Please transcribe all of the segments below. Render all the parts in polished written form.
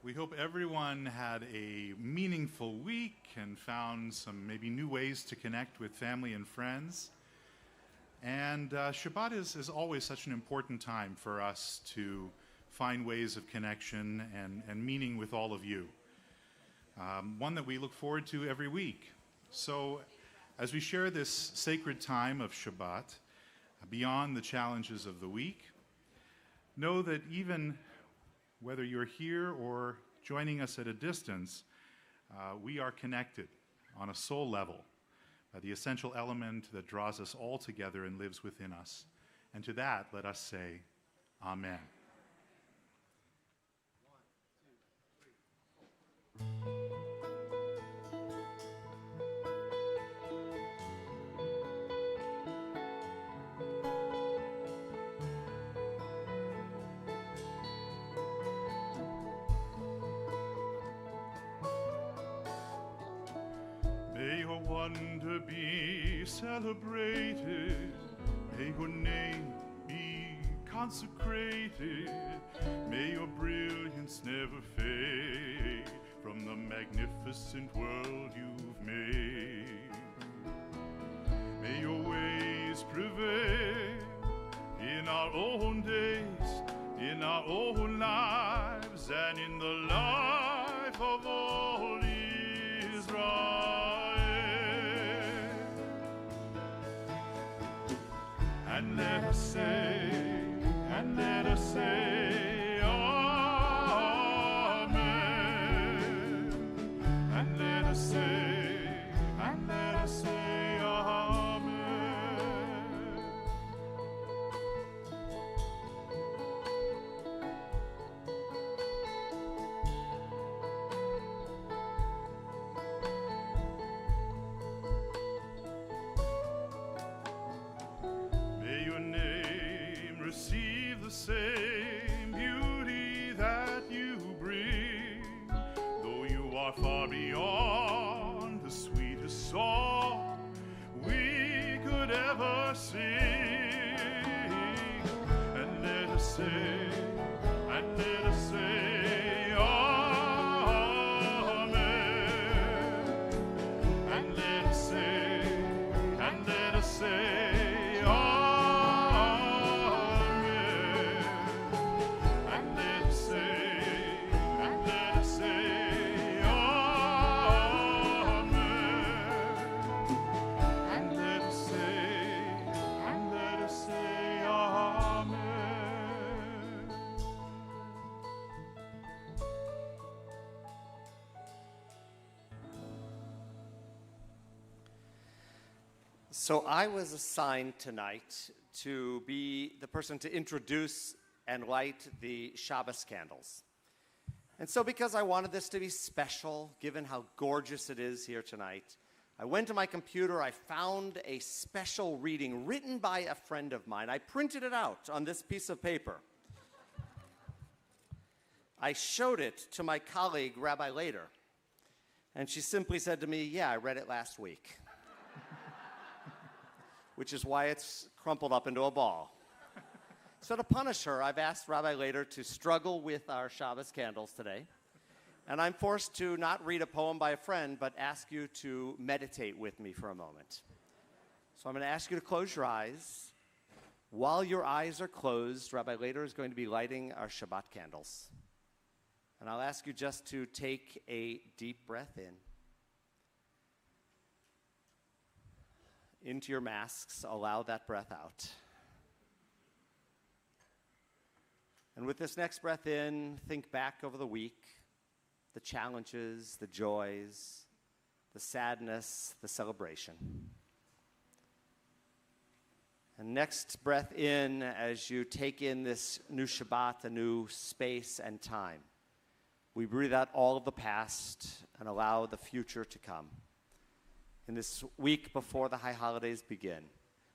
We hope everyone had a meaningful week and found some maybe new ways to connect with family and friends. And Shabbat is always such an important time for us to find ways of connection and meaning with all of you. One that we look forward to every week. So as we share this sacred time of Shabbat, beyond the challenges of the week, know that even whether you're here or joining us at a distance, we are connected on a soul level by the essential element that draws us all together and lives within us. And to that, let us say, Amen. May your wonder be celebrated, may your name be consecrated, may your brilliance never fade from the magnificent world you've made. May your ways prevail in our own days, in our own lives, and in the life of all Israel. And let us say, Amen. And let us say, Amen. May your name receive the same beauty that you bring, though you are far beyond the sweetest song we could ever sing. And let us say, Amen. And let us say, So I was assigned tonight to be the person to introduce and light the Shabbos candles. And so because I wanted this to be special, given how gorgeous it is here tonight, I went to my computer, I found a special reading written by a friend of mine. I printed it out on this piece of paper. I showed it to my colleague, Rabbi Later, and she simply said to me, "Yeah, I read it last week." Which is why it's crumpled up into a ball. So to punish her, I've asked Rabbi Later to struggle with our Shabbos candles today. And I'm forced to not read a poem by a friend, but ask you to meditate with me for a moment. So I'm going to ask you to close your eyes. While your eyes are closed, Rabbi Later is going to be lighting our Shabbat candles. And I'll ask you just to take a deep breath in. Into your masks, allow that breath out. And with this next breath in, think back over the week, the challenges, the joys, the sadness, the celebration. And next breath in as you take in this new Shabbat, a new space and time. We breathe out all of the past and allow the future to come. In this week before the high holidays begin,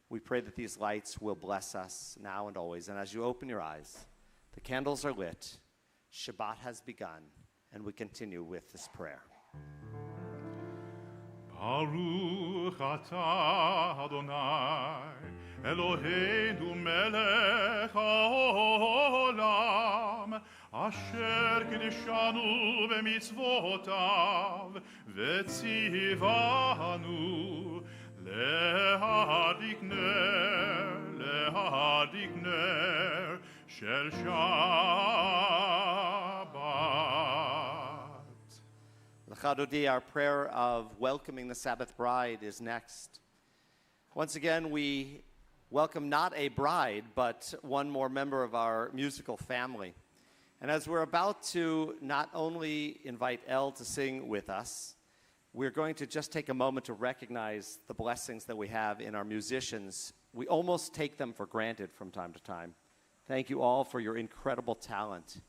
we pray that these lights will bless us now and always. And as you open your eyes, the candles are lit, Shabbat has begun, and we continue with this prayer. Baruch atah Adonai, Eloheinu melech haolam, אשר קדשנו במצוותיו וציוונו להדליק נר של Shabbat. L'chadodi, our prayer of welcoming the Sabbath bride is next. Once again, we welcome not a bride, but one more member of our musical family. And as we're about to not only invite Elle to sing with us, we're going to just take a moment to recognize the blessings that we have in our musicians. We almost take them for granted from time to time. Thank you all for your incredible talent.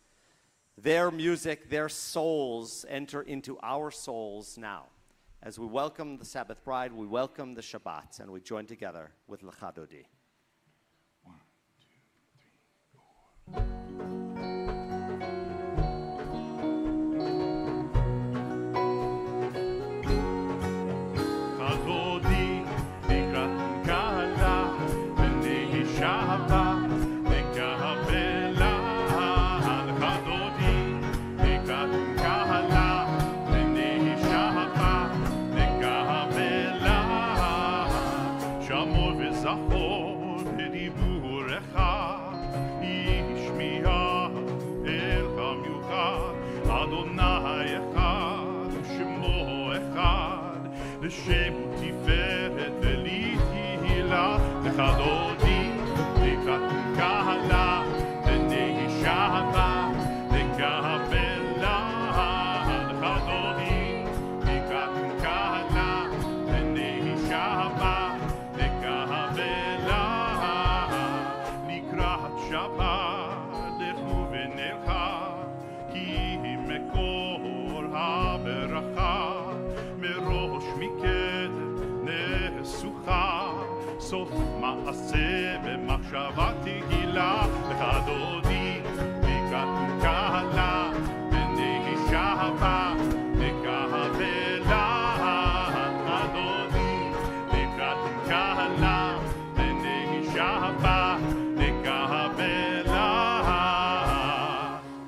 Their music, their souls enter into our souls now. As we welcome the Sabbath bride, we welcome the Shabbat, and we join together with L'chadodi. 1, 2, 3, 4. Kadodi, לקראת קהלה, בני שבת, לקהלה. kadodi, לקראת קהלה, בני שבת, לקהלה. שמור וזכור בדיבורך, השמיע אל המיוחד, אדוני אחד ושמו אחד, לשם תפארת ולתהילה. לכדודי לקראת קהלה, בני שבת, לקהלה. לכדודי לקראת קהלה, בני שבת, לקהלה. לקראת שבת לכו ונלכה, כי מקור הברכה, מראש מקדם נסוכה, סוף מעשה במחשבה תהילה. לכדודי לקראת קהלה, בני שבת, לקהלה. לכדודי לקראת קהלה, בני שבת, לקהלה.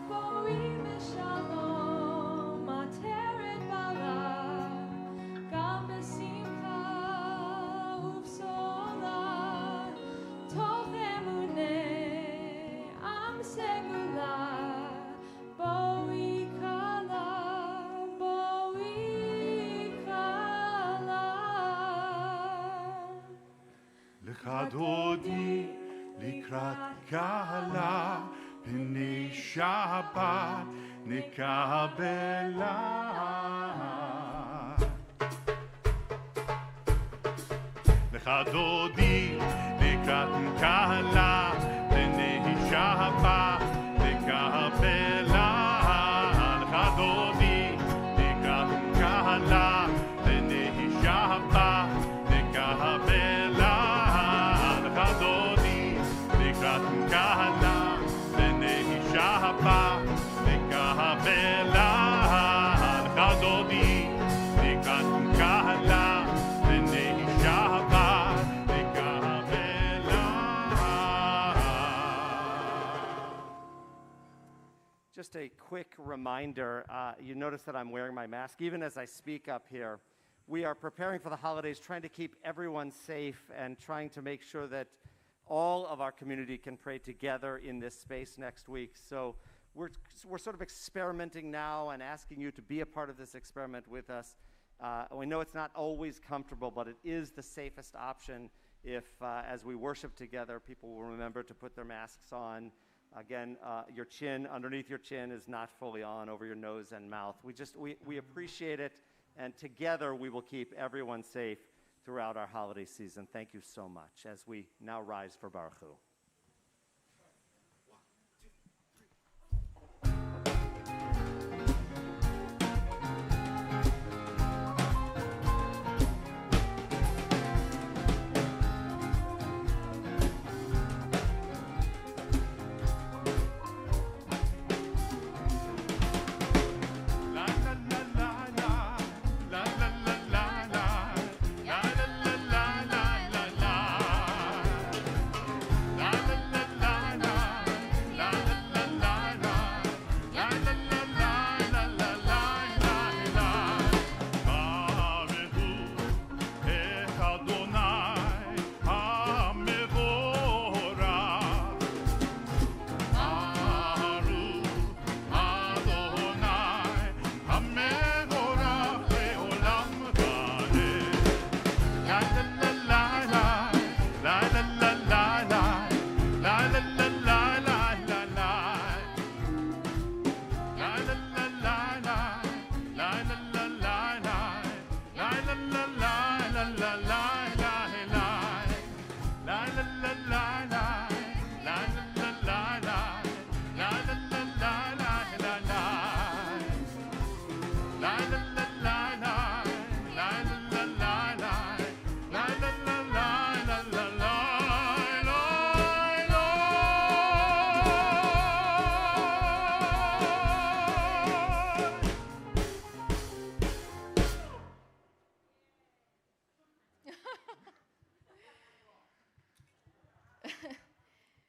בואי בשלום, עטרת ברק, גם בשמחה ובשורה, תוך אמונה, עם סגולה. בואי כלה, בואי כלה. לכדודי לקראת קהלה, בני שבת, נקבלה. לכדודי לקראת קהלה, בני שבת, נקבלה. לכדודי לקראת קהלה, בני שבת, נקבלה. לכדודי לקראת קהלה, בני שבת, נקבלה. לכדודי לקראת קהלה, בני שבת, נקבלה. Just a quick reminder, you notice that I'm wearing my mask. Even as I speak up here, we are preparing for the holidays, trying to keep everyone safe and trying to make sure that all of our community can pray together in this space next week. So we're sort of experimenting now and asking you to be a part of this experiment with us. We know it's not always comfortable, but it is the safest option if, as we worship together, people will remember to put their masks on. Again, your chin, underneath your chin is not fully on, over your nose and mouth. We appreciate it, and together we will keep everyone safe throughout our holiday season. Thank you so much as we now rise for Baruch Hu. La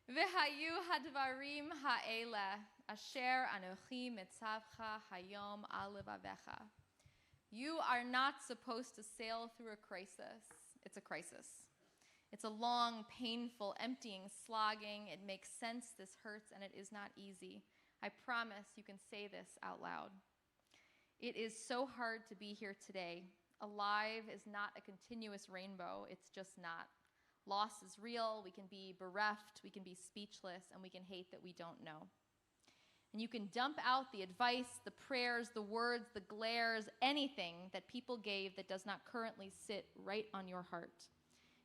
V'hayu hadvarim ha'ela asher anochi mitzavcha hayom al levavecha. You are not supposed to sail through a crisis. It's a crisis. It's a long, painful, emptying, slogging. It makes sense. This hurts, and it is not easy. I promise you can say this out loud. It is so hard to be here today. Alive is not a continuous rainbow. It's just not. Loss is real. We can be bereft. We can be speechless, and we can hate that we don't know. And you can dump out the advice, the prayers, the words, the glares, anything that people gave that does not currently sit right on your heart.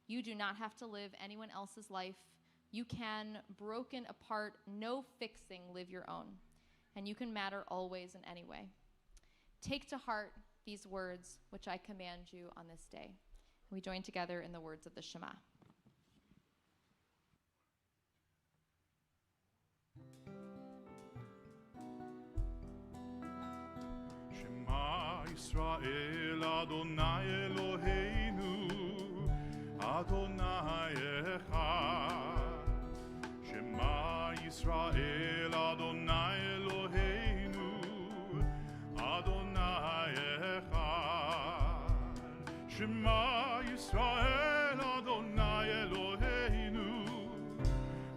You do not have to live anyone else's life. You can, broken apart, no fixing, live your own. And you can matter always and anyway. Take to heart these words which I command you on this day. We join together in the words of the Shema. Shema Yisrael Adonai Eloheinu Adonai Echad. Shema Yisrael Adonai Eloheinu Adonai Echad. Shema Yisrael Adonai Eloheinu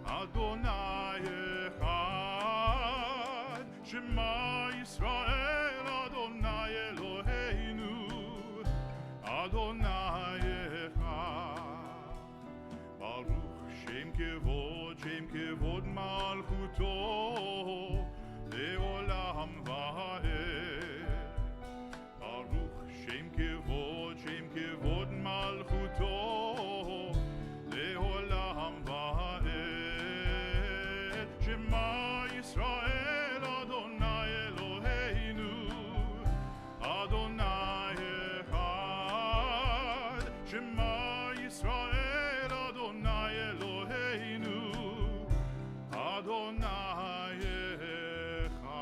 Adonai Echad. Shema Yisrael Adonai Eloheinu Adonai Echad. Baruch Shem Kevod Malchuto Leolam Va'ed. Baruch Shem Kevod Malchuto Leolam Va'ed. Shema Yisrael Adonai Eloheinu Adonai Echad. Shema Yisrael Adonai Eloheinu Adonai Echad.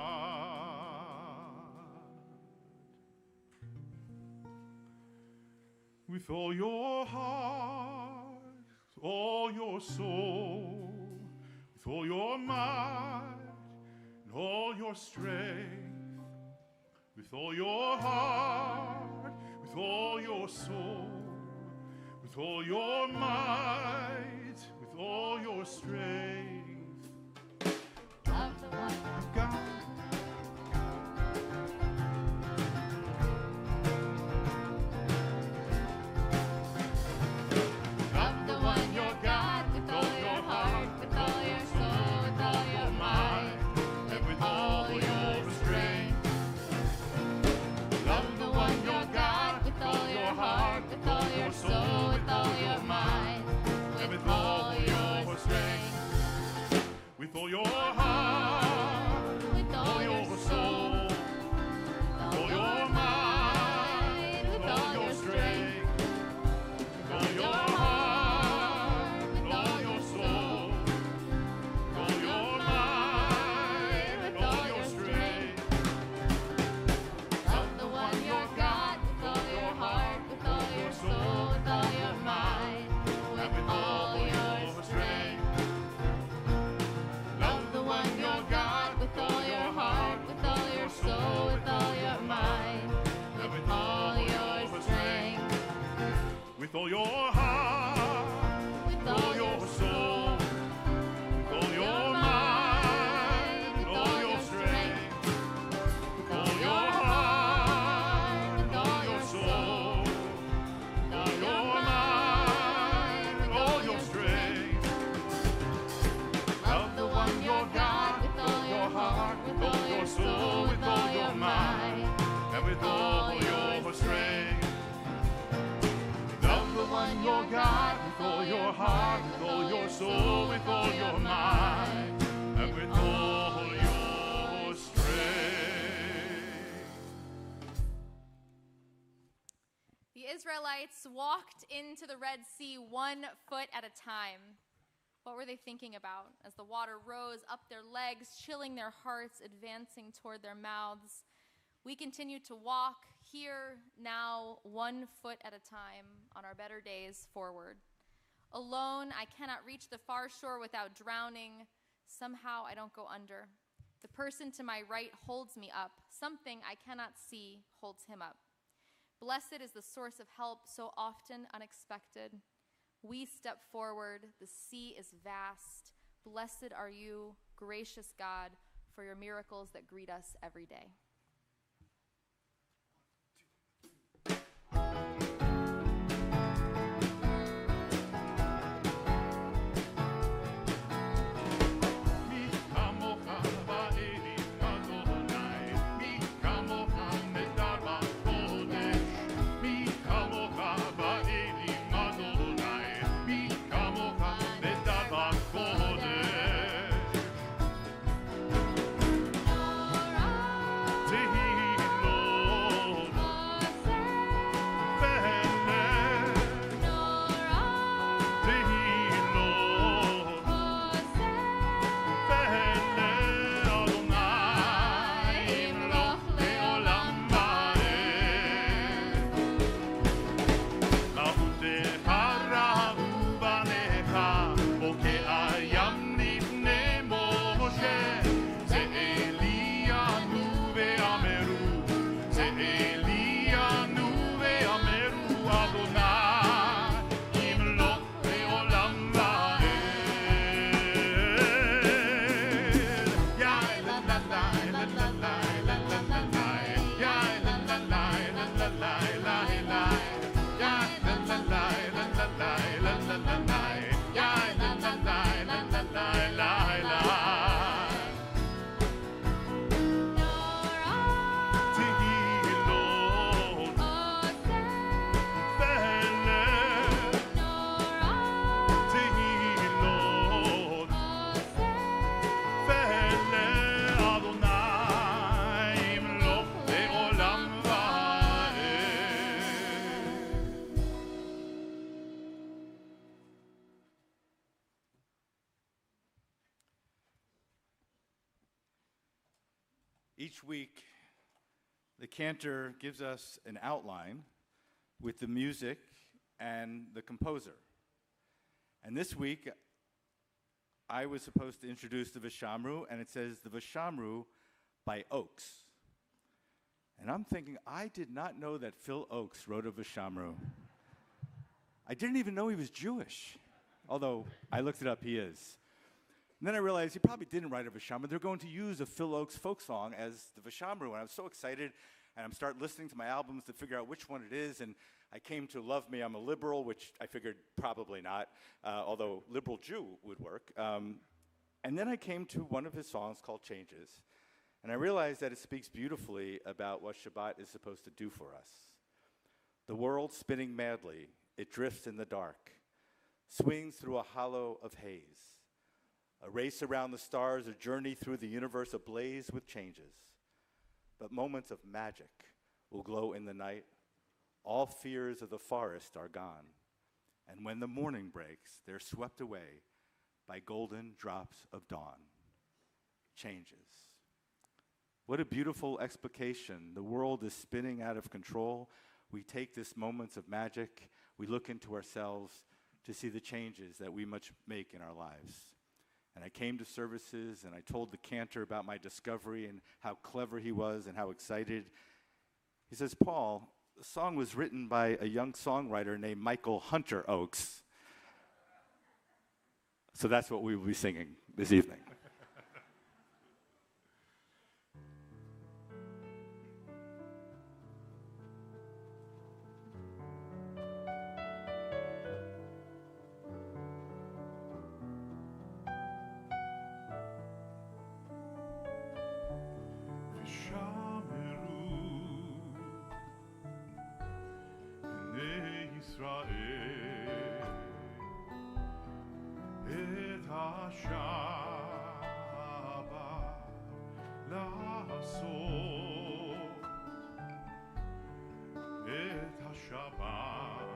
With all your heart, with all your soul, with all your might and all your strength, with all your heart, with all your soul, with all your might, with all your strength. Love the one God. Love the one, your God, with all your heart, with all your soul, with all your might, And with all your strength. Love the one, your God, with all your heart, with all your soul, with all your might, And with with all all your your strength. With all your heart, With all your your soul, soul, with all all your your might, with all your strength. with all With your your heart, heart, with with all all your your soul, soul, with all your might, with all your strength. Love the one, your God, with all your heart, with all your soul, with all your might, And with all your strength. Love the one, your God, with all your heart, with all your soul, with all your might, with all your strength. With all your heart, With all your soul, with all your might, with all your strength. With all your heart, with all your soul, with all your might, with all your strength. Love the one, your God, with all your heart, with all your soul, with all your might, And with all your strength. love the one, your God, with all your heart, with all your Israelites walked into the Red Sea 1 foot at a time. What were they thinking about as the water rose up their legs, chilling their hearts, advancing toward their mouths? We continue to walk here now 1 foot at a time on our better days forward. Alone, I cannot reach the far shore without drowning. Somehow I don't go under. The person to my right holds me up. Something I cannot see holds him up. Blessed is the source of help, so often unexpected. We step forward, the sea is vast. Blessed are you, gracious God, for your miracles that greet us every day. Each week, the cantor gives us an outline with the music and the composer. And this week, I was supposed to introduce the Vishamru, and it says the Vishamru by Oakes. And I'm thinking, I did not know that Phil Oakes wrote a Vishamru. I didn't even know he was Jewish, although I looked it up, he is. And then I realized he probably didn't write a Vishamru. They're going to use a Phil Oakes folk song as the Vishamru, and I was so excited, and I'm starting listening to my albums to figure out which one it is, and I came to Love Me, I'm a Liberal, which I figured probably not, although Liberal Jew would work. And then I came to one of his songs called Changes, and I realized that it speaks beautifully about what Shabbat is supposed to do for us. The world spinning madly, it drifts in the dark, swings through a hollow of haze. A race around the stars, a journey through the universe ablaze with changes. But moments of magic will glow in the night. All fears of the forest are gone. And when the morning breaks, they're swept away by golden drops of dawn. Changes. What a beautiful explication. The world is spinning out of control. We take this moments of magic. We look into ourselves to see the changes that we must make in our lives. And I came to services, and I told the cantor about my discovery and how clever he was and how excited. He says, Paul, the song was written by a young songwriter named Michael Hunter Oakes. So that's what we will be singing this evening. Shabbat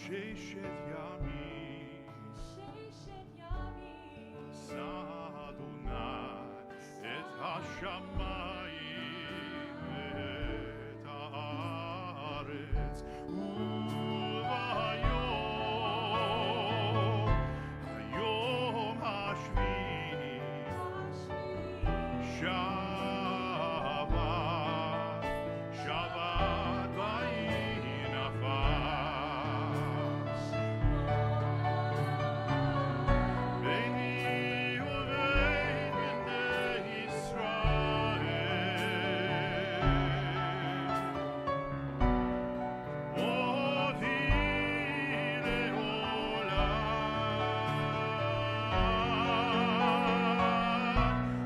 ששת ימים עשה אדוני את השמיים ואת הארץ היום השביעי שבת ויהי נפש ביני ובין בני ישראל אותי לעולם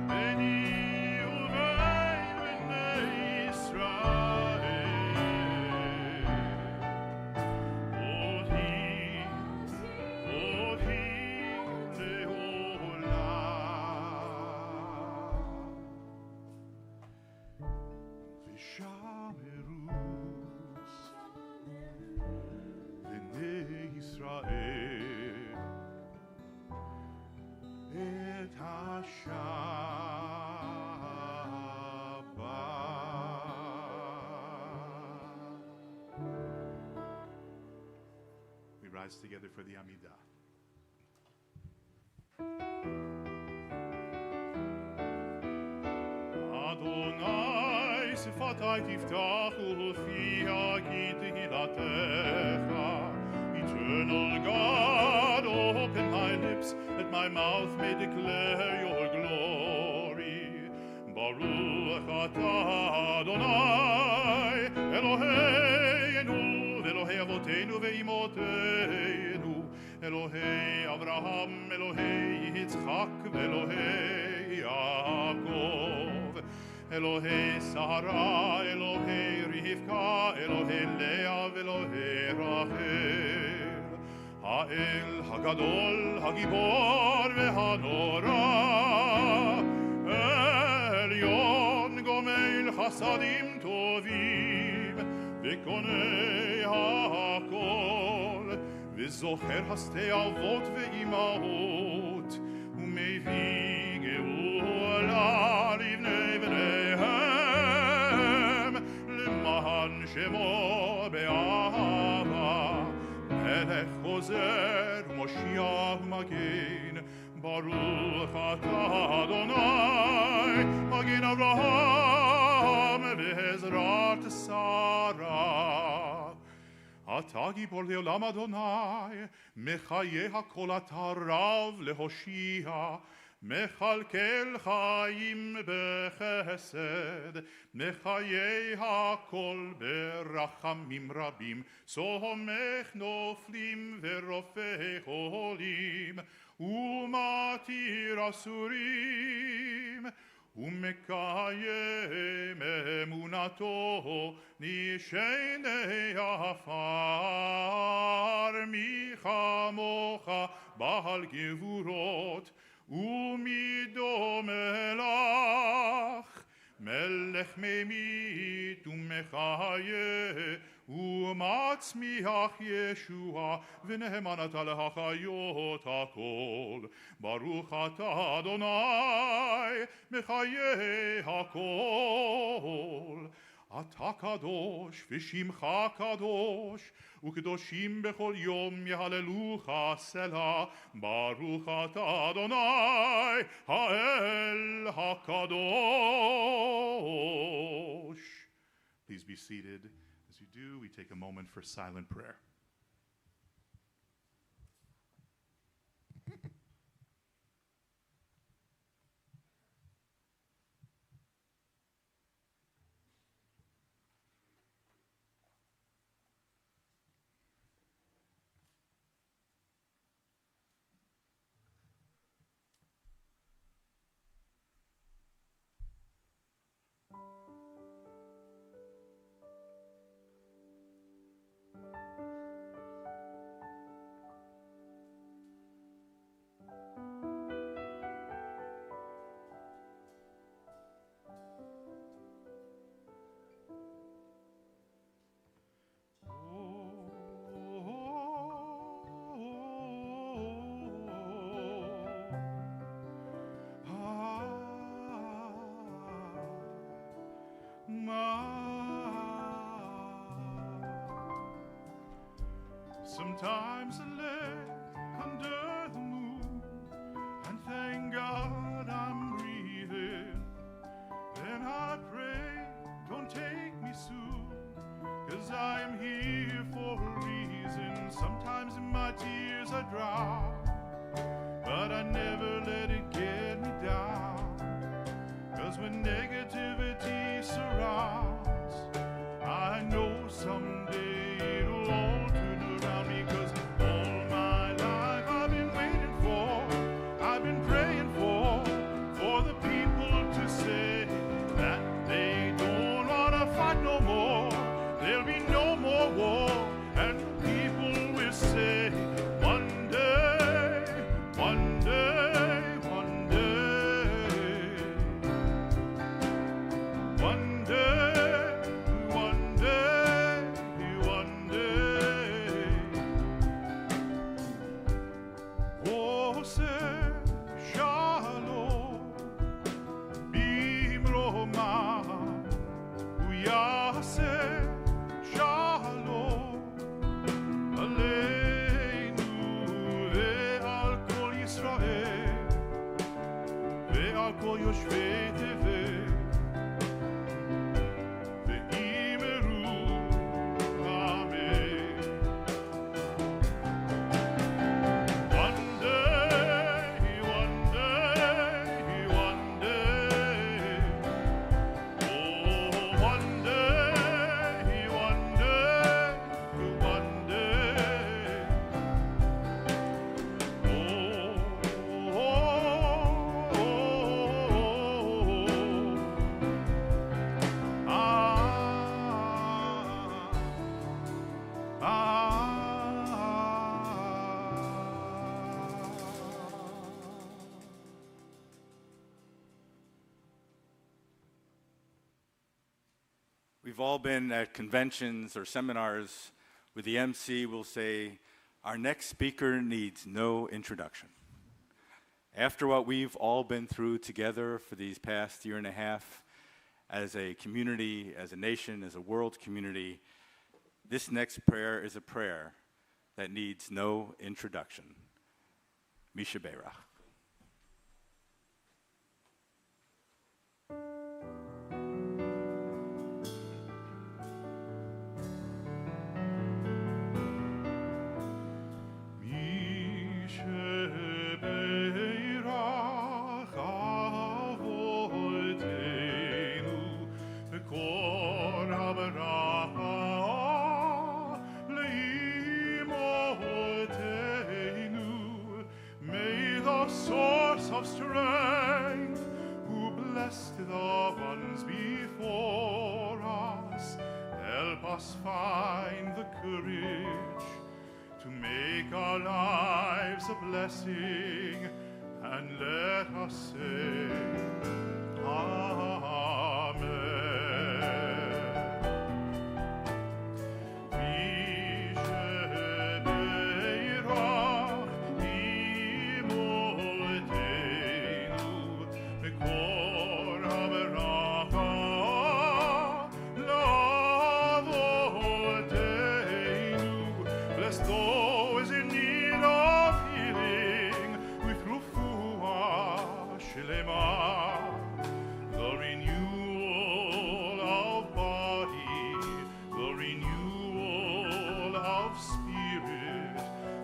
ביני ובין בני ישראל אותי לעולם ושמרו בני ישראל את השבת. We rise together for the Amidah. Adonai, שפתי תפתח ולפיה כי תהילתך. Eternal God, open my lips, that my mouth may declare your glory. Baruch atah Adonai, Eloheinu, Elohei avotenu ve'imotenu, Elohei Avraham, Elohei Yitzchak, Elohei Yaakov. Elohei Sarah, Elohei Rivka, Elohei Leah, Elohei Rachel. Ha'el Hagadol, Hagibor ve'hanora. Elyon Gomel Chasadim Tovim, Ve'konei ha'akol, Ve'zocher hasei avot ve'imaot, U'mevii geula livnei bneihem, L'man shemo be'ahava, Melech chozer u'moshiach u'magen, Baruch atah Adonai, Magen Avraham ve'ezrat Sarah. אתה גיבור לעולם אדוני, מחיי הכל אתה רב להושיע, מכלכל חיים בחסד, מחיי הכל ברחמים רבים, סומך נופלים ורופא חולים, ומתיר אסורים, ומקיים אמונתו נשעני עפר. מי כמוך בעל גבורות ומי דומה לך, מלך ממית ומחיה ומצמיח ישועה, ונאמן אתה להחיות הכל. ברוך אתה אדוני מחיי הכל. אתה קדוש ושמך קדוש, וקדושים בכל יום יהללוך סלה. ברוך אתה אדוני האל הקדוש. Please be seated. As you do, we take a moment for silent prayer. Sometimes I lay under the moon and thank God I'm breathing. Then I pray, don't take me soon, 'cause I am here for a reason. Sometimes in my tears I drown, but I never let it get me down. 'Cause when negativity surrounds, I know someday it'll all turn around me. 'Cause all my life I've been waiting for, I've been praying for the people to say that they don't wanna fight no more. There'll be no more war, and people will say one day, one day, one day, one day, one day, one day. Oh, say shalom, bimroma, uyase shalom, Eleno ve'al kol Yisrael, ve'al kol yoshvei tevel, ve'imeru amen. One day, one day, one day. Oh, one day, one day, one day. We've all been at conventions or seminars where the MC will say, our next speaker needs no introduction. After what we've all been through together for these past year and a half, as a community, as a nation, as a world community, this next prayer is a prayer that needs no introduction. Mishaberach. Mishaberach avoteinu v'kol haberacha le'imotenu. May the source of strength, who blessed the ones before us, help us find the courage to make our lives a blessing, and let us say, Amen. Mishaberach imotenu v'kol haberacha la'avotenu. Bless those in need of healing with refuah shlema, the renewal of body, the renewal of spirit,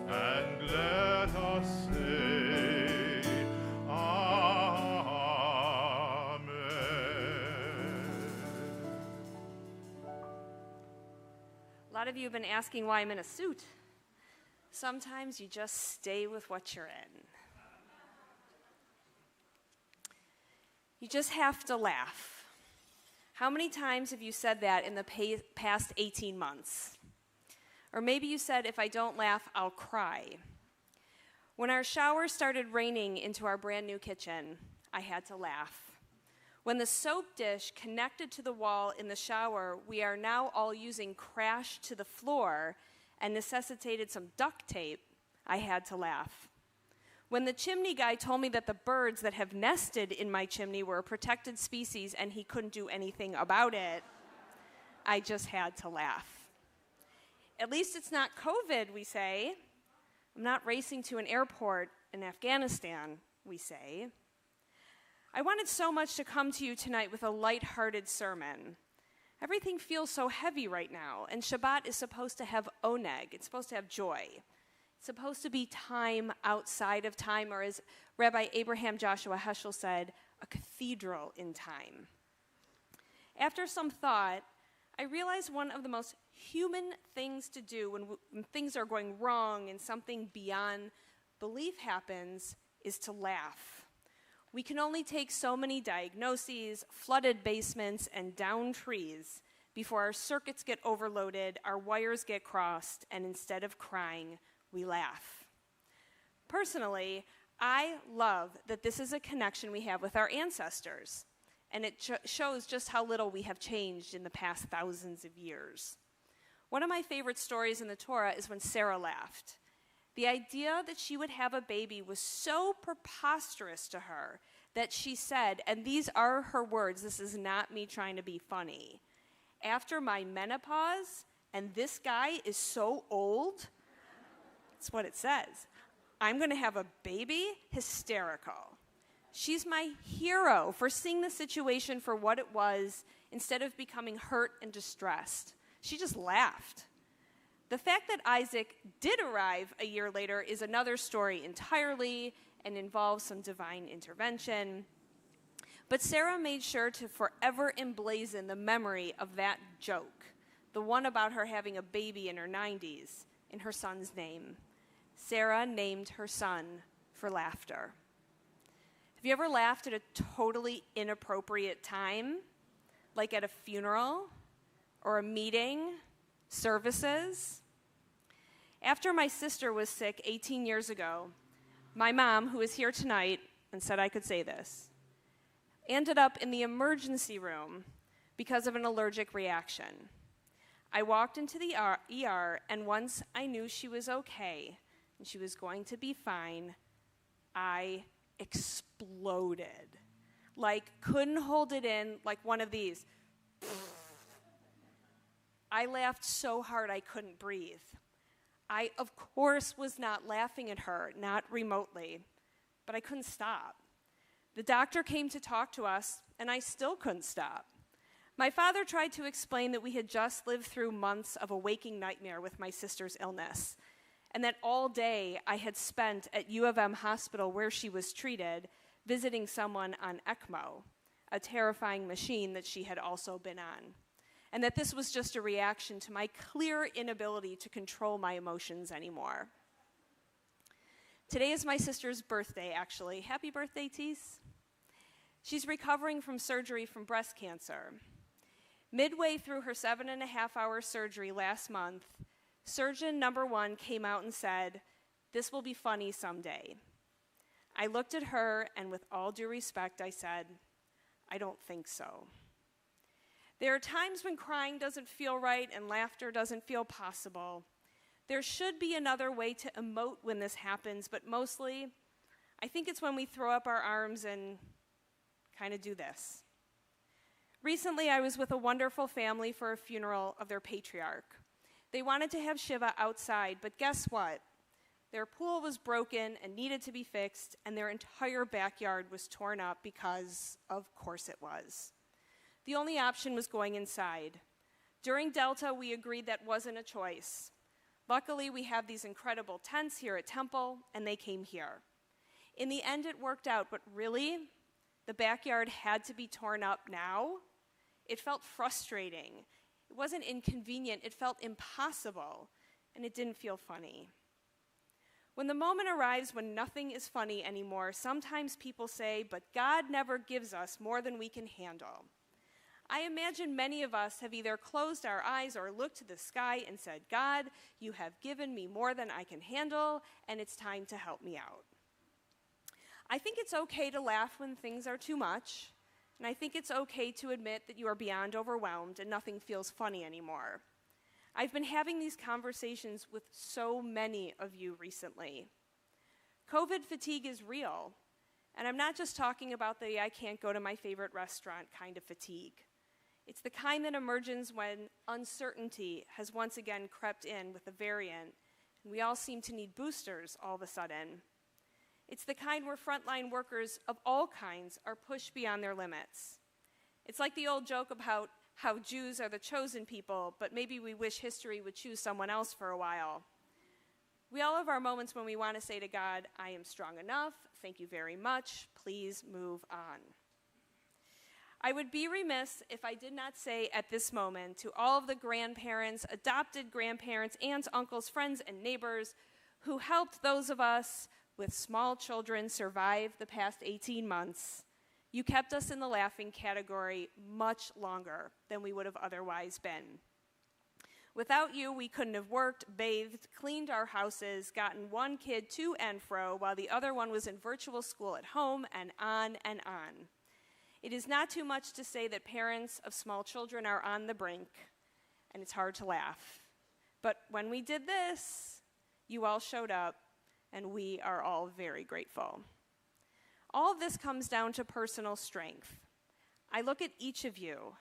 and let us say, Amen. A lot of you have been asking why I'm in a suit. Sometimes you just stay with what you're in. You just have to laugh. How many times have you said that in the past 18 months? Or maybe you said, if I don't laugh, I'll cry. When our shower started raining into our brand new kitchen, I had to laugh. When the soap dish connected to the wall in the shower, we are now all using crashed to the floor and necessitated some duct tape, I had to laugh. When the chimney guy told me that the birds that have nested in my chimney were a protected species and he couldn't do anything about it, I just had to laugh. At least it's not COVID, we say. I'm not racing to an airport in Afghanistan, we say. I wanted so much to come to you tonight with a lighthearted sermon. Everything feels so heavy right now, and Shabbat is supposed to have oneg. It's supposed to have joy. It's supposed to be time outside of time, or as Rabbi Abraham Joshua Heschel said, a cathedral in time. After some thought, I realized one of the most human things to do when things are going wrong and something beyond belief happens is to laugh. We can only take so many diagnoses, flooded basements, and downed trees before our circuits get overloaded, our wires get crossed, and instead of crying, we laugh. Personally, I love that this is a connection we have with our ancestors, and it shows just how little we have changed in the past thousands of years. One of my favorite stories in the Torah is when Sarah laughed. The idea that she would have a baby was so preposterous to her that she said, and these are her words, this is not me trying to be funny, after my menopause, and this guy is so old, that's what it says, I'm going to have a baby? Hysterical. She's my hero for seeing the situation for what it was instead of becoming hurt and distressed. She just laughed. The fact that Isaac did arrive a year later is another story entirely and involves some divine intervention. But Sarah made sure to forever emblazon the memory of that joke, the one about her having a baby in her 90s, in her son's name. Sarah named her son for laughter. Have you ever laughed at a totally inappropriate time, like at a funeral or a meeting, services? After my sister was sick 18 years ago, my mom, who is here tonight and said I could say this, ended up in the emergency room because of an allergic reaction. I walked into the ER, and once I knew she was okay and she was going to be fine, I exploded. Like, couldn't hold it in, like one of these. I laughed so hard I couldn't breathe. I, of course, was not laughing at her, not remotely, but I couldn't stop. The doctor came to talk to us, and I still couldn't stop. My father tried to explain that we had just lived through months of a waking nightmare with my sister's illness, and that all day I had spent at U of M hospital where she was treated, visiting someone on ECMO, a terrifying machine that she had also been on, and that this was just a reaction to my clear inability to control my emotions anymore. Today is my sister's birthday, actually. Happy birthday, Tees. She's recovering from surgery from breast cancer. Midway through her 7.5-hour surgery last month, surgeon number 1 came out and said, "This will be funny someday." I looked at her, and with all due respect, I said, "I don't think so." There are times when crying doesn't feel right and laughter doesn't feel possible. There should be another way to emote when this happens, but mostly, I think it's when we throw up our arms and kind of do this. Recently, I was with a wonderful family for a funeral of their patriarch. They wanted to have Shiva outside, but guess what? Their pool was broken and needed to be fixed, and their entire backyard was torn up because, of course it was. The only option was going inside. During Delta, we agreed that wasn't a choice. Luckily, we have these incredible tents here at Temple, and they came here. In the end, it worked out, but really, the backyard had to be torn up now. It felt frustrating. It wasn't inconvenient, it felt impossible, and it didn't feel funny. When the moment arrives when nothing is funny anymore, sometimes people say, "But God never gives us more than we can handle." I imagine many of us have either closed our eyes or looked to the sky and said, "God, you have given me more than I can handle, and it's time to help me out." I think it's okay to laugh when things are too much, and I think it's okay to admit that you are beyond overwhelmed and nothing feels funny anymore. I've been having these conversations with so many of you recently. COVID fatigue is real, and I'm not just talking about the "I can't go to my favorite restaurant" kind of fatigue. It's the kind that emerges when uncertainty has once again crept in with the variant, and we all seem to need boosters all of a sudden. It's the kind where frontline workers of all kinds are pushed beyond their limits. It's like the old joke about how Jews are the chosen people, but maybe we wish history would choose someone else for a while. We all have our moments when we want to say to God, I am strong enough, thank you very much, please move on. I would be remiss if I did not say at this moment to all of the grandparents, adopted grandparents, aunts, uncles, friends, and neighbors who helped those of us with small children survive the past 18 months, you kept us in the laughing category much longer than we would have otherwise been. Without you, we couldn't have worked, bathed, cleaned our houses, gotten one kid to and fro while the other one was in virtual school at home, and on and on. It is not too much to say that parents of small children are on the brink, and it's hard to laugh. But when we did this, you all showed up, and we are all very grateful. All of this comes down to personal strength. I look at each of you,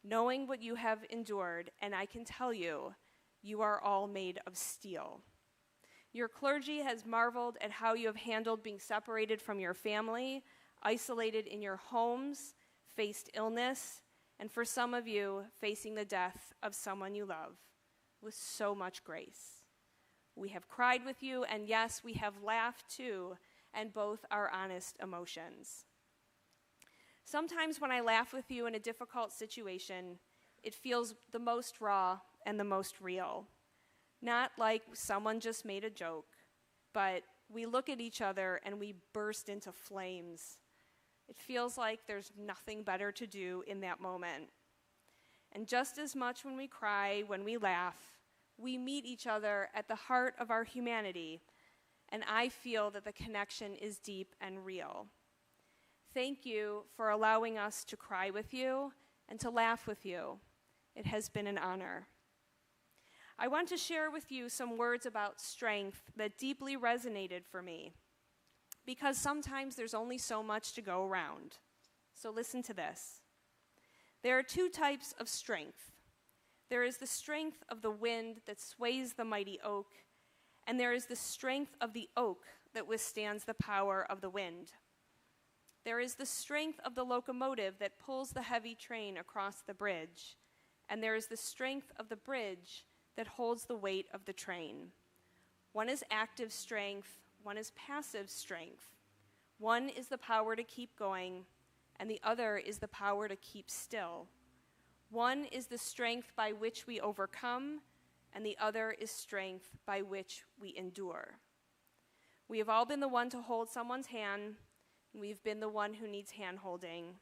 knowing what you have endured, and I can tell you, you are all made of steel. Your clergy has marveled at how you have handled being separated from your family, isolated in your homes, faced illness, and for some of you, facing the death of someone you love with so much grace. We have cried with you, and yes, we have laughed too, and both are honest emotions. Sometimes when I laugh with you in a difficult situation, it feels the most raw and the most real. Not like someone just made a joke, but we look at each other and we burst into flames. It feels like there's nothing better to do in that moment. And just as much when we cry, when we laugh, we meet each other at the heart of our humanity, and I feel that the connection is deep and real. Thank you for allowing us to cry with you and to laugh with you. It has been an honor. I want to share with you some words about strength that deeply resonated for me, because sometimes there's only so much to go around. So listen to this. There are two types of strength. There is the strength of the wind that sways the mighty oak, and there is the strength of the oak that withstands the power of the wind. There is the strength of the locomotive that pulls the heavy train across the bridge, and there is the strength of the bridge that holds the weight of the train. One is active strength, one is passive strength. One is the power to keep going, and the other is the power to keep still. One is the strength by which we overcome, and the other is strength by which we endure. We have all been the one to hold someone's hand, and we've been the one who needs hand-holding.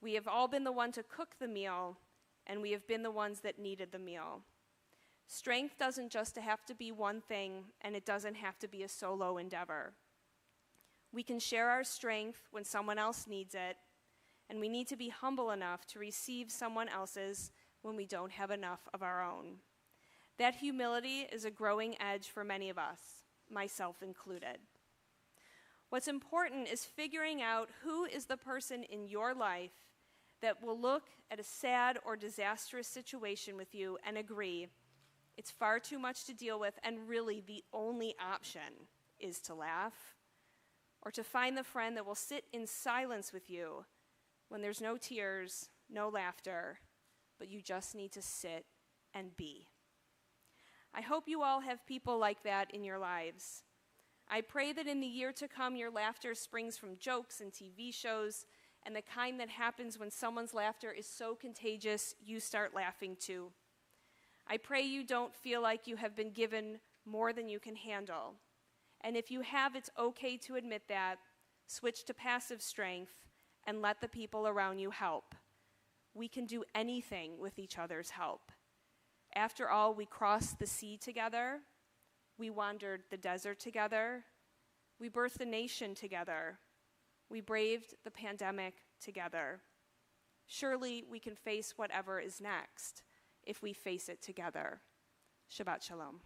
We have all been the one to cook the meal, and we have been the ones that needed the meal. Strength doesn't just have to be one thing, and it doesn't have to be a solo endeavor. We can share our strength when someone else needs it, and we need to be humble enough to receive someone else's when we don't have enough of our own. That humility is a growing edge for many of us, myself included. What's important is figuring out who is the person in your life that will look at a sad or disastrous situation with you and agree, it's far too much to deal with, and really the only option is to laugh, or to find the friend that will sit in silence with you when there's no tears, no laughter, but you just need to sit and be. I hope you all have people like that in your lives. I pray that in the year to come, your laughter springs from jokes and TV shows, and the kind that happens when someone's laughter is so contagious, you start laughing too. I pray you don't feel like you have been given more than you can handle. And if you have, it's okay to admit that. Switch to passive strength and let the people around you help. We can do anything with each other's help. After all, we crossed the sea together. We wandered the desert together. We birthed a nation together. We braved the pandemic together. Surely we can face whatever is next if we face it together. Shabbat Shalom.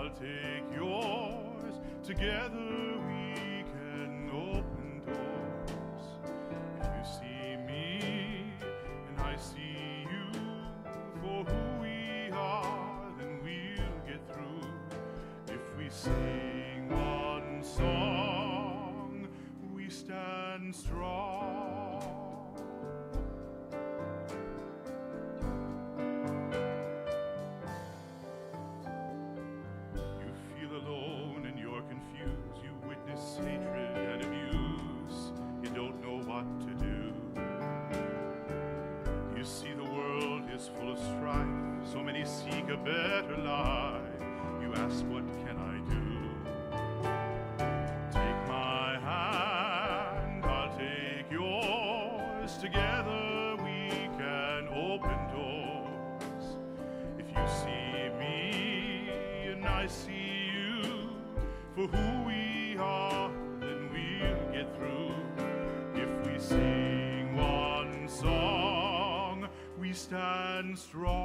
I'll take yours. Together we can open doors. If you see me and I see you for who we are, then we'll get through. If we sing one song, we stand strong. You feel alone and you're confused. You witness hatred and abuse. You don't know what to do. You see the world is full of strife. So many seek a better life. You ask, what can I do? Take my hand, I'll take yours. Together we can open doors. If you see me and I see you for who we are, then we'll get through. If we sing one song, we stand strong.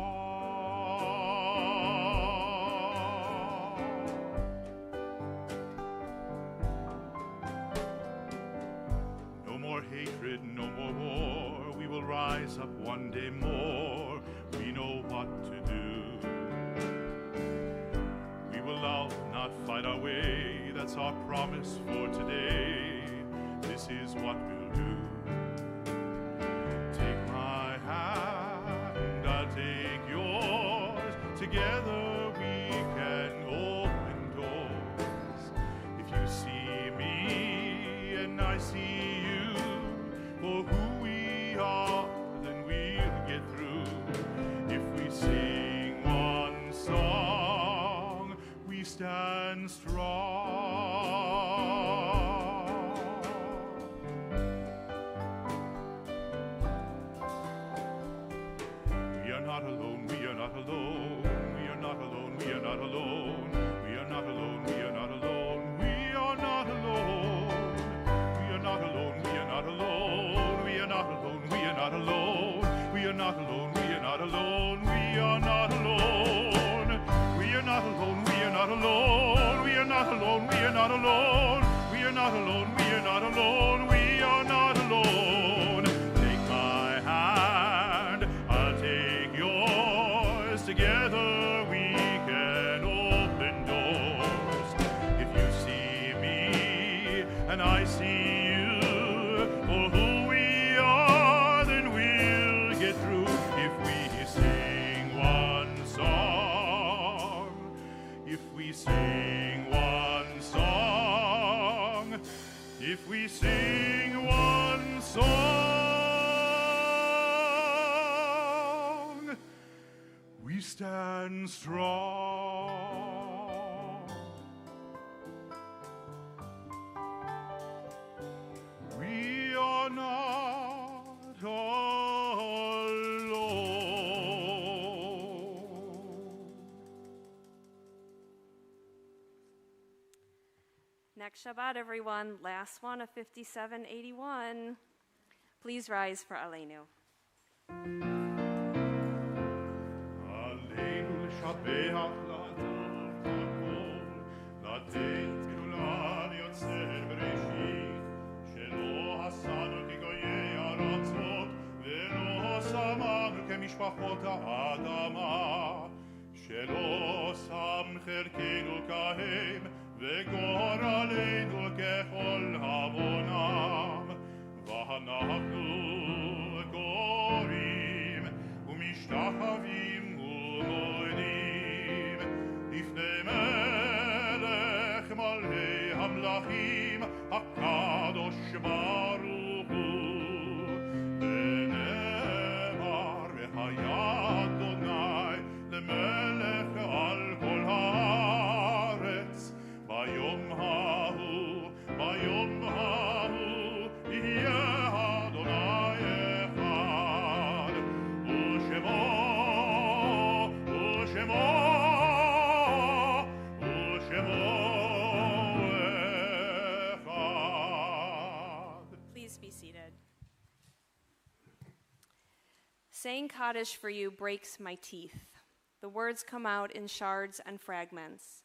No more hatred, no more war. We will rise up one day more. We know what to do. We will love, not fight our way. That's our promise for today. This is what we'll do. Take my hand, I'll take yours. Together we can open doors. If you see me and I see you for who we are, then we'll get through. If we sing one song, we stand strong. We are not alone, we are not alone. We are not alone, we are not alone. We are not alone, we are not alone. We are not alone. We are not alone, we are not alone. We are not alone, we are not alone. We are not alone, we are not alone. We are not alone. We are not alone, we are not alone. We are not alone, we are not alone. We are not alone, we are not alone. We are not alone. Take my hand, I'll take yours. Together we can open doors. If you see me and I see you for who we are, then we'll get through. If we sing one song, if we sing one song, if we sing one song, we stand strong. We are not alone. Next Shabbat, everyone. Last one of 5781. Please rise for Eleno. Eleno Mishaberach l'Adam hakol, לתת גדולה ליוצר בראשית, שלא עשנו כגויי ארצות, ולא שמנו כמשפחות האדמה, שלא שם חלקנו כהם, וגורלנו ככל עוונם, ואנחנו קוראים ומשתחווים ומודים לפני מלך מלכי המלכים הקדוש ברוך הוא. ונאמר והיה אדוני למלך על כל הארץ, ביום ההוא, ביום ההוא יהיה אדוני אחד, ושמו, ושמו, ושמו אחד. Please be seated. Saying Kaddish for you breaks my teeth. The words come out in shards and fragments.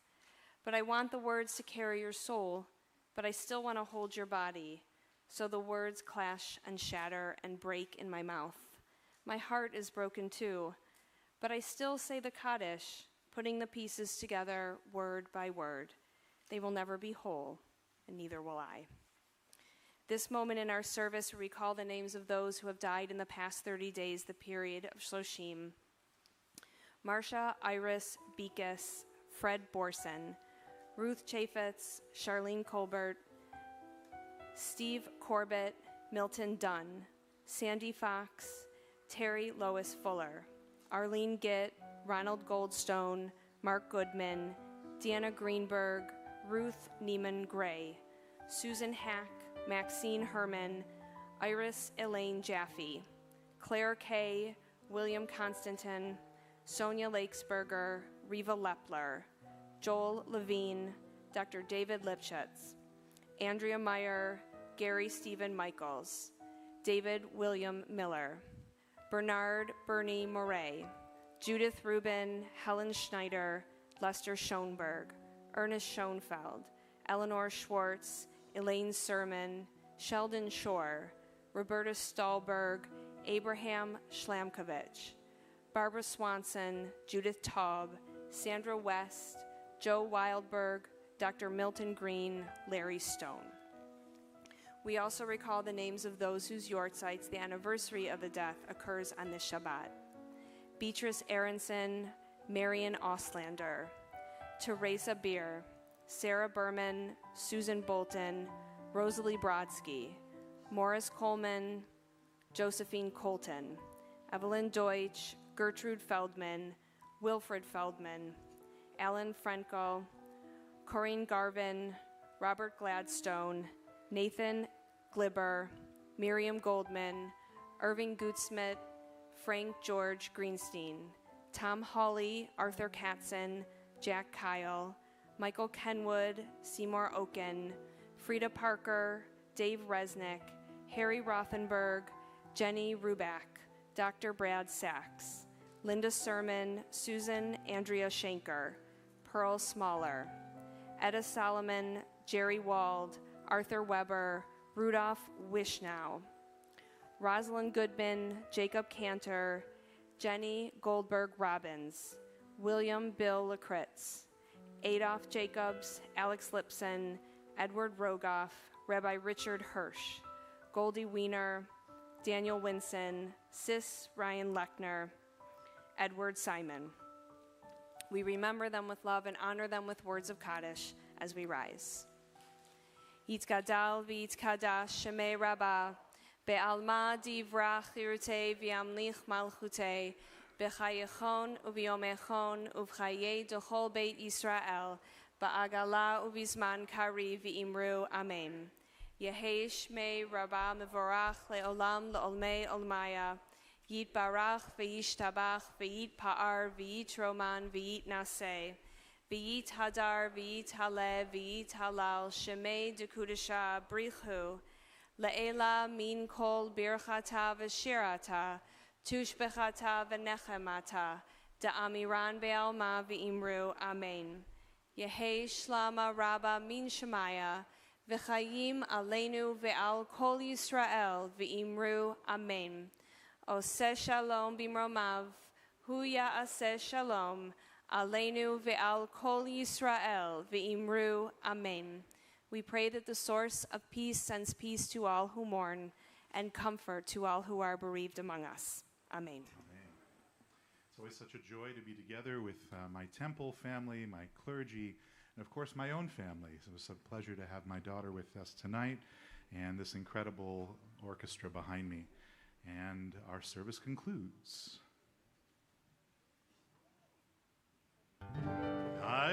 But I want the words to carry your soul, but I still want to hold your body. So the words clash and shatter and break in my mouth. My heart is broken too, but I still say the Kaddish, putting the pieces together word by word. They will never be whole, and neither will I. This moment in our service, we recall the names of those who have died in the past 30 days, the period of Shloshim. Marcia Iris Beekes, Fred Borson, Ruth Chaffetz, Charlene Colbert, Steve Corbett, Milton Dunn, Sandy Fox, Terry Lois Fuller, Arlene Gitt, Ronald Goldstone, Mark Goodman, Deanna Greenberg, Ruth Neiman Gray, Susan Hack, Maxine Herman, Iris Elaine Jaffe, Claire Kay, William Constantin, Sonia Lakesberger, Riva Lepler, Joel Levine, Dr. David Lipschutz, Andrea Meyer, Gary Stephen Michaels, David William Miller, Bernard Bernie Moray, Judith Rubin, Helen Schneider, Lester Schoenberg, Ernest Schoenfeld, Eleanor Schwartz, Elaine Sermon, Sheldon Shore, Roberta Stahlberg, Abraham Schlamkovich, Barbara Swanson, Judith Taub, Sandra West, Joe Wildberg, Dr. Milton Green, Larry Stone. We also recall the names of those whose yortzites, the anniversary of the death, occurs on this Shabbat. Beatrice Aronson, Marion Auslander, Teresa Beer, Sarah Berman, Susan Bolton, Rosalie Brodsky, Morris Coleman, Josephine Colton, Evelyn Deutsch, Gertrude Feldman, Wilfred Feldman, Alan Frenkel, Corinne Garvin, Robert Gladstone, Nathan Glibber, Miriam Goldman, Irving Gutzschmidt, Frank George Greenstein, Tom Hawley, Arthur Katzen, Jack Kyle, Michael Kenwood, Seymour Oken, Frida Parker, Dave Resnick, Harry Rothenberg, Jenny Ruback, Dr. Brad Sachs, Linda Sermon, Susan Andrea Schenker, Pearl Smaller, Etta Solomon, Jerry Wald, Arthur Weber, Rudolph Wishnow, Rosalind Goodman, Jacob Cantor, Jenny Goldberg Robbins, William Bill Lakritz, Adolph Jacobs, Alex Lipson, Edward Rogoff, Rabbi Richard Hirsch, Goldie Wiener, Daniel Winson, Sis Ryan Lechner, Edward Simon. We remember them with love and honor them with words of Kaddish as we rise. Yitkadal v'yitkadash shemei rabbah, be'alma divrach chirutei v'yamlich malchutei, b'chayechon u'v'yomechon u'v'chayei d'chol beit Yisrael, ba'agala u'v'zman kari v'imru amen. Yehei shmei rabbah mevorach le'olam le'olmei olmaya, Yitbarach v'yishtabach v'yitpa'ar v'yitroman v'yitnaseh, v'yit hadar v'yit haleh v'yit halal shemei dekudesha brichu, le'ela min kol birchata v'shirata, tushbechata v'nechemata, da'amiran be'alma v'imru amen. Yehei shlama rabba min shemaya, v'chayim aleinu ve'al kol Yisrael v'imru amen. Oseh shalom bimromav, hu ya'aseh shalom, aleinu ve'al kol Yisrael v'imru amen. We pray that the source of peace sends peace to all who mourn and comfort to all who are bereaved among us. Amen. Amen. It's always such a joy to be together with my temple family, my clergy, and of course my own family. So it was a pleasure to have my daughter with us tonight and this incredible orchestra behind me. And our service concludes. La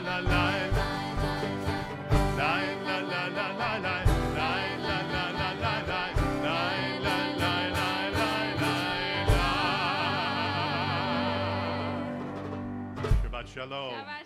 la la. La la la la la la. La la la la la la. La la la la la la. Shabbat shalom. Shabbat